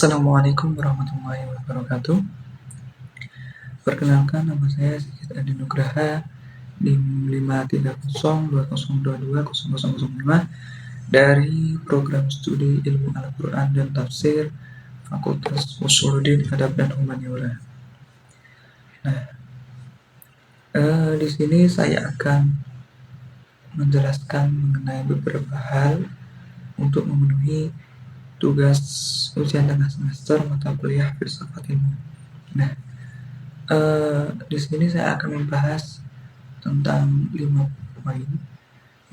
Assalamualaikum warahmatullahi wabarakatuh. Perkenalkan, nama saya Sigit Adi Nugraha, NIM 53020022005 dari Program Studi Ilmu Al-Quran dan Tafsir Fakultas Usuluddin Adab dan Humaniora. Di sini saya akan menjelaskan mengenai beberapa hal untuk memenuhi tugas ujian tengah semester mata kuliah filsafat ilmu. Di sini saya akan membahas tentang 5 poin,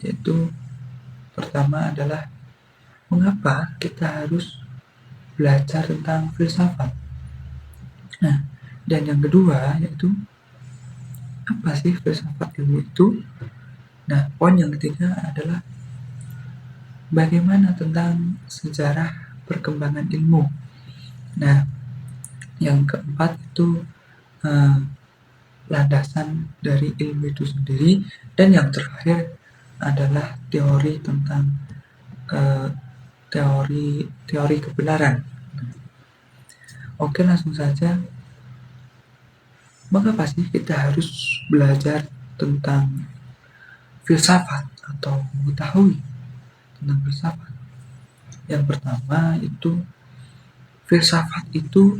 yaitu pertama adalah mengapa kita harus belajar tentang filsafat. Dan yang kedua yaitu apa sih filsafat ilmu itu? Poin yang ketiga adalah bagaimana tentang sejarah perkembangan ilmu. Yang keempat itu landasan dari ilmu itu sendiri, dan yang terakhir adalah teori tentang teori kebenaran. Oke, langsung saja. Mengapa sih kita harus belajar tentang filsafat atau mengetahui tentang filsafat? Yang pertama itu filsafat itu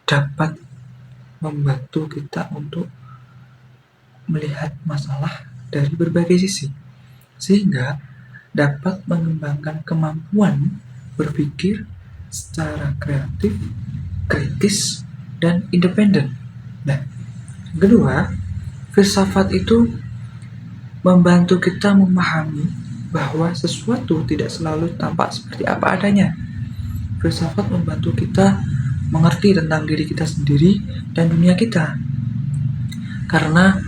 dapat membantu kita untuk melihat masalah dari berbagai sisi, sehingga dapat mengembangkan kemampuan berpikir secara kreatif, kritis, dan independen. Kedua, filsafat itu membantu kita memahami bahwa sesuatu tidak selalu tampak seperti apa adanya. Filsafat membantu kita mengerti tentang diri kita sendiri dan dunia kita. Karena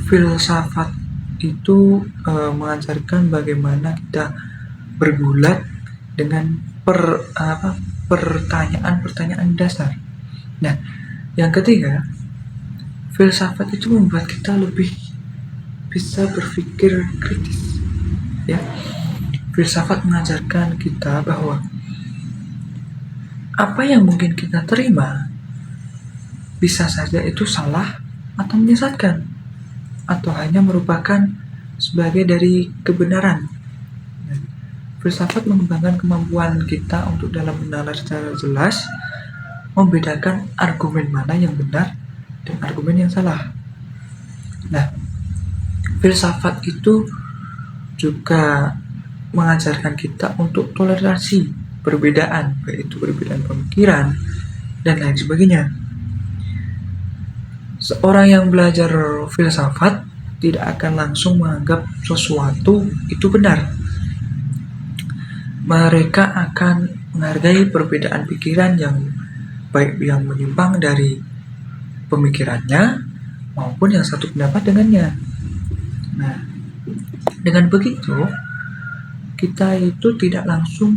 filsafat itu mengajarkan bagaimana kita bergulat dengan pertanyaan-pertanyaan dasar. Yang ketiga, filsafat itu membuat kita lebih bisa berpikir kritis. Filsafat mengajarkan kita bahwa apa yang mungkin kita terima bisa saja itu salah atau menyesatkan, atau hanya merupakan sebagai dari kebenaran. Filsafat mengembangkan kemampuan kita untuk dalam menalar secara jelas membedakan argumen mana yang benar dan argumen yang salah. Filsafat itu juga mengajarkan kita untuk toleransi perbedaan, baik itu perbedaan pemikiran dan lain sebagainya. Seorang yang belajar filsafat tidak akan langsung menganggap sesuatu itu benar. Mereka akan menghargai perbedaan pikiran yang baik yang menyimpang dari pemikirannya maupun yang satu pendapat dengannya. Dengan begitu, kita itu tidak langsung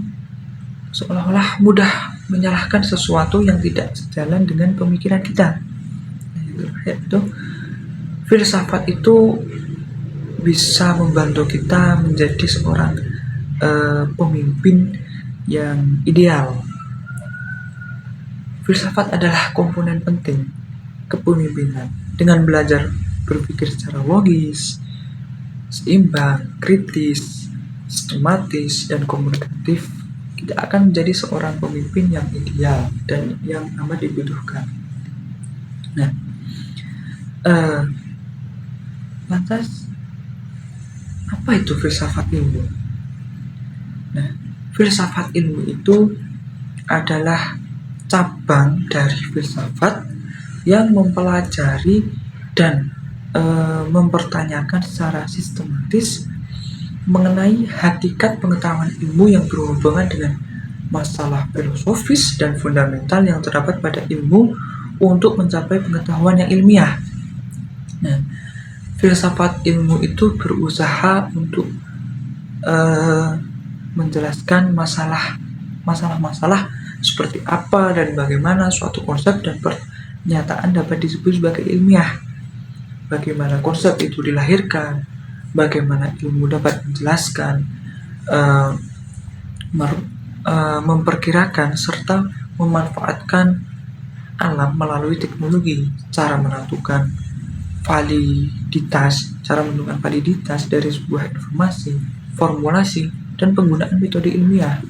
seolah-olah mudah menyalahkan sesuatu yang tidak sejalan dengan pemikiran kita. Filsafat itu bisa membantu kita menjadi seorang pemimpin yang ideal. Filsafat adalah komponen penting kepemimpinan. Dengan belajar berpikir secara logis, seimbang, kritis, sistematis, dan komunikatif, kita akan menjadi seorang pemimpin yang ideal dan yang amat dibutuhkan. Lantas, apa itu filsafat ilmu? Filsafat ilmu itu adalah cabang dari filsafat yang mempelajari dan mempertanyakan secara sistematis mengenai hakikat pengetahuan ilmu yang berhubungan dengan masalah filosofis dan fundamental yang terdapat pada ilmu untuk mencapai pengetahuan yang ilmiah. Filsafat ilmu itu berusaha untuk menjelaskan masalah-masalah seperti apa dan bagaimana suatu konsep dan pernyataan dapat disebut sebagai ilmiah. Bagaimana konsep itu dilahirkan, bagaimana ilmu dapat menjelaskan memperkirakan serta memanfaatkan alam melalui teknologi, cara menentukan validitas dari sebuah informasi, formulasi, dan penggunaan metode ilmiah.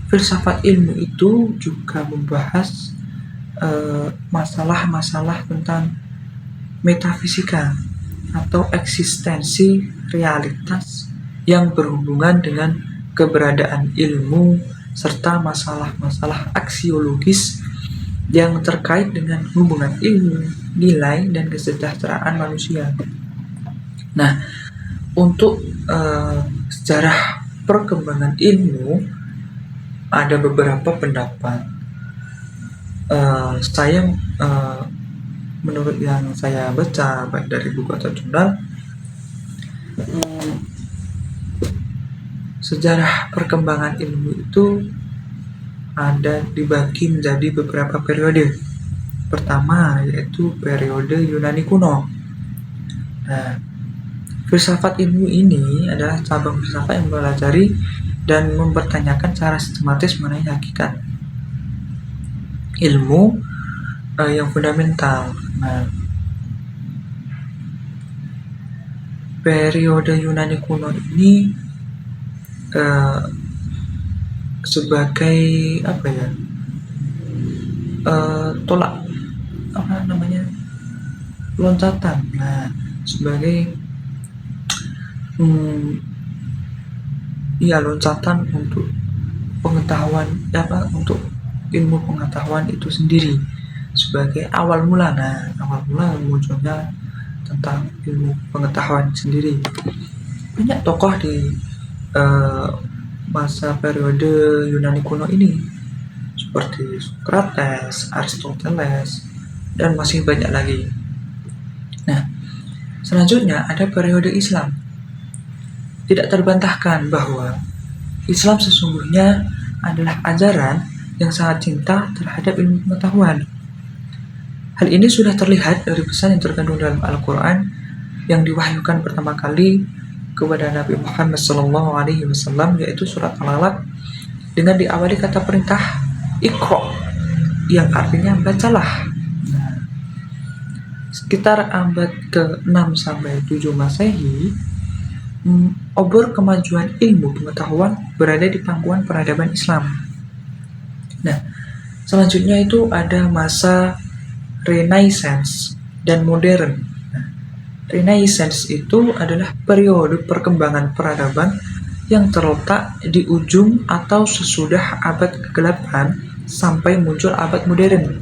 Filsafat ilmu itu juga membahas masalah-masalah tentang metafisika atau eksistensi realitas yang berhubungan dengan keberadaan ilmu serta masalah-masalah aksiologis yang terkait dengan hubungan ilmu, nilai, dan kesejahteraan manusia. Nah, untuk sejarah perkembangan ilmu ada beberapa pendapat. Menurut yang saya baca baik dari buku atau jurnal, sejarah perkembangan ilmu itu ada dibagi menjadi beberapa periode. Pertama yaitu periode Yunani kuno. Nah, filsafat ilmu ini adalah cabang filsafat yang mempelajari dan mempertanyakan cara sistematis mengenai hakikat ilmu yang fundamental. Nah, periode Yunani kuno ini sebagai loncatan. Nah, sebagai loncatan untuk pengetahuan untuk ilmu pengetahuan itu sendiri sebagai awal mula munculnya tentang ilmu pengetahuan sendiri. Banyak tokoh di masa periode Yunani kuno ini seperti Socrates, Aristoteles, dan masih banyak lagi. Nah, selanjutnya ada periode Islam. Tidak terbantahkan bahwa Islam sesungguhnya adalah ajaran yang sangat cinta terhadap ilmu pengetahuan. Hal ini sudah terlihat dari pesan yang terkandung dalam Al-Quran yang diwahyukan pertama kali kepada Nabi Muhammad SAW, yaitu surat Al-Alaq, dengan diawali kata perintah Iqra, yang artinya bacalah. Nah, sekitar abad ke-6 sampai 7 Masehi, obor kemajuan ilmu pengetahuan berada di pangkuan peradaban Islam. Nah, selanjutnya itu ada masa Renaissance dan modern. Renaissance itu adalah periode perkembangan peradaban yang terletak di ujung atau sesudah abad ke-8 sampai muncul abad modern.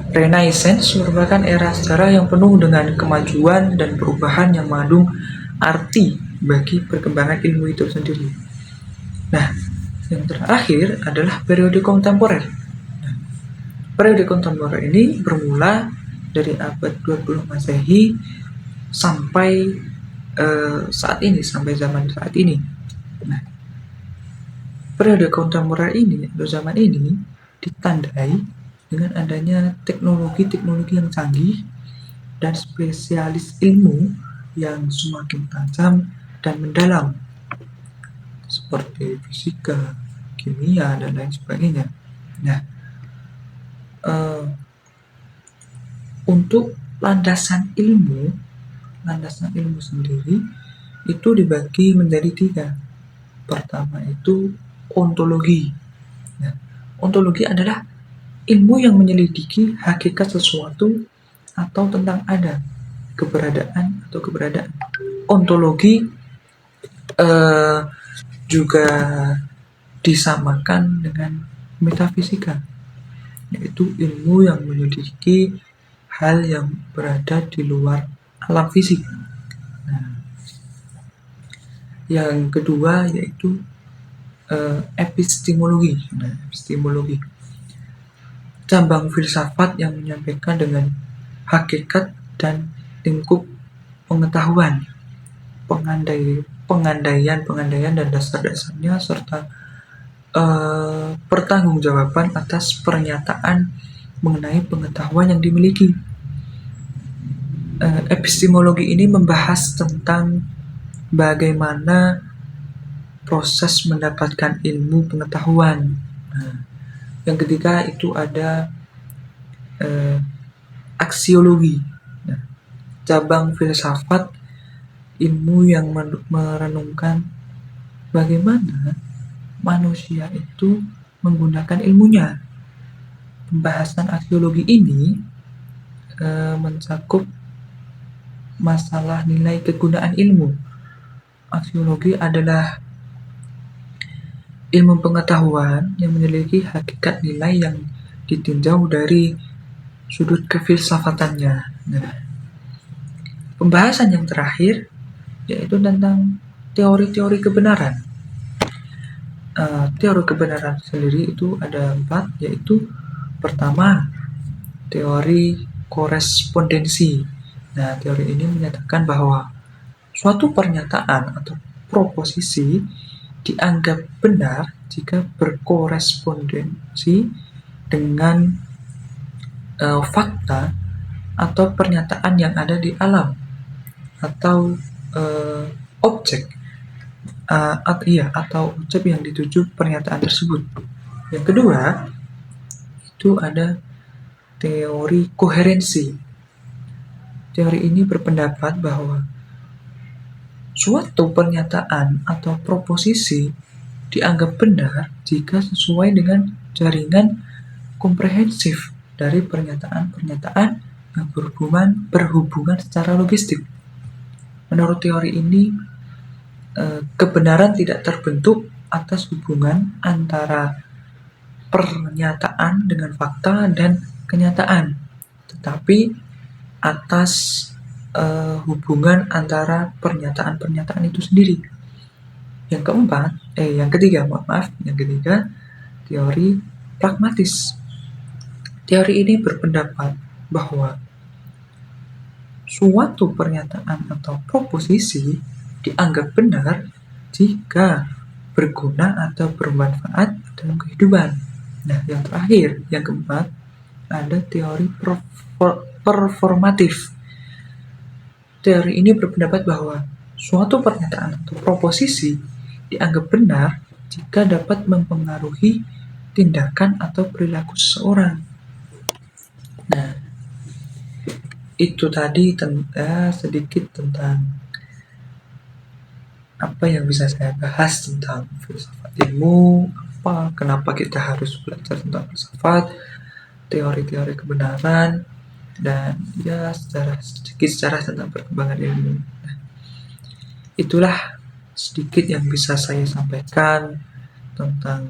Renaissance merupakan era sejarah yang penuh dengan kemajuan dan perubahan yang mengandung arti bagi perkembangan ilmu itu sendiri. Nah, yang terakhir adalah periode kontemporer. Periode kontemporer ini bermula dari abad 20 Masehi sampai zaman saat ini. Nah, periode kontemporer ini atau zaman ini ditandai dengan adanya teknologi-teknologi yang canggih dan spesialis ilmu yang semakin tajam dan mendalam seperti fisika, kimia, dan lain sebagainya. Nah, untuk landasan ilmu sendiri itu dibagi menjadi 3. Pertama itu ontologi. Nah, ontologi adalah ilmu yang menyelidiki hakikat sesuatu atau tentang keberadaan. Ontologi juga disamakan dengan metafisika, yaitu ilmu yang menyelidiki hal yang berada di luar alam fisik. Nah, yang kedua yaitu epistemologi. Nah, epistemologi cabang filsafat yang menyampaikan dengan hakikat dan lingkup pengetahuan, pengandaian dan dasar-dasarnya, serta pertanggungjawaban atas pernyataan mengenai pengetahuan yang dimiliki. Epistemologi ini membahas tentang bagaimana proses mendapatkan ilmu pengetahuan. Nah, yang ketiga itu ada aksiologi. Nah, cabang filsafat, ilmu yang merenungkan bagaimana manusia itu menggunakan ilmunya. Pembahasan aksiologi ini mencakup masalah nilai kegunaan ilmu. Aksiologi adalah ilmu pengetahuan yang memiliki hakikat nilai yang ditinjau dari sudut kefilsafatannya. Nah, pembahasan yang terakhir yaitu tentang teori-teori kebenaran. Teori kebenaran sendiri itu ada 4, yaitu pertama, teori korespondensi. Nah, teori ini menyatakan bahwa suatu pernyataan atau proposisi dianggap benar jika berkorespondensi dengan fakta atau pernyataan yang ada di alam atau objek atau objek yang dituju pernyataan tersebut. Yang kedua, itu ada teori koherensi. Teori ini berpendapat bahwa suatu pernyataan atau proposisi dianggap benar jika sesuai dengan jaringan komprehensif dari pernyataan-pernyataan yang berhubungan secara logistik. Menurut teori ini, kebenaran tidak terbentuk atas hubungan antara pernyataan dengan fakta dan kenyataan, tetapi atas hubungan antara pernyataan-pernyataan itu sendiri. Yang ketiga, teori pragmatis. Teori ini berpendapat bahwa suatu pernyataan atau proposisi dianggap benar jika berguna atau bermanfaat dalam kehidupan. Nah, yang terakhir, yang keempat, ada teori performatif. Teori ini berpendapat bahwa suatu pernyataan atau proposisi dianggap benar jika dapat mempengaruhi tindakan atau perilaku seseorang. Nah, itu tadi sedikit tentang apa yang bisa saya bahas tentang filsafat ilmu, kenapa kita harus belajar tentang filsafat, teori-teori kebenaran, dan secara tentang perkembangan ilmu. Nah, itulah sedikit yang bisa saya sampaikan tentang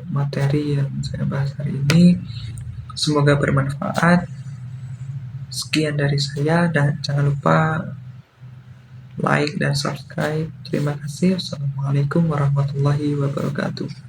materi yang saya bahas hari ini. Semoga bermanfaat. Sekian dari saya, dan jangan lupa like dan subscribe. Terima kasih. Assalamualaikum warahmatullahi wabarakatuh.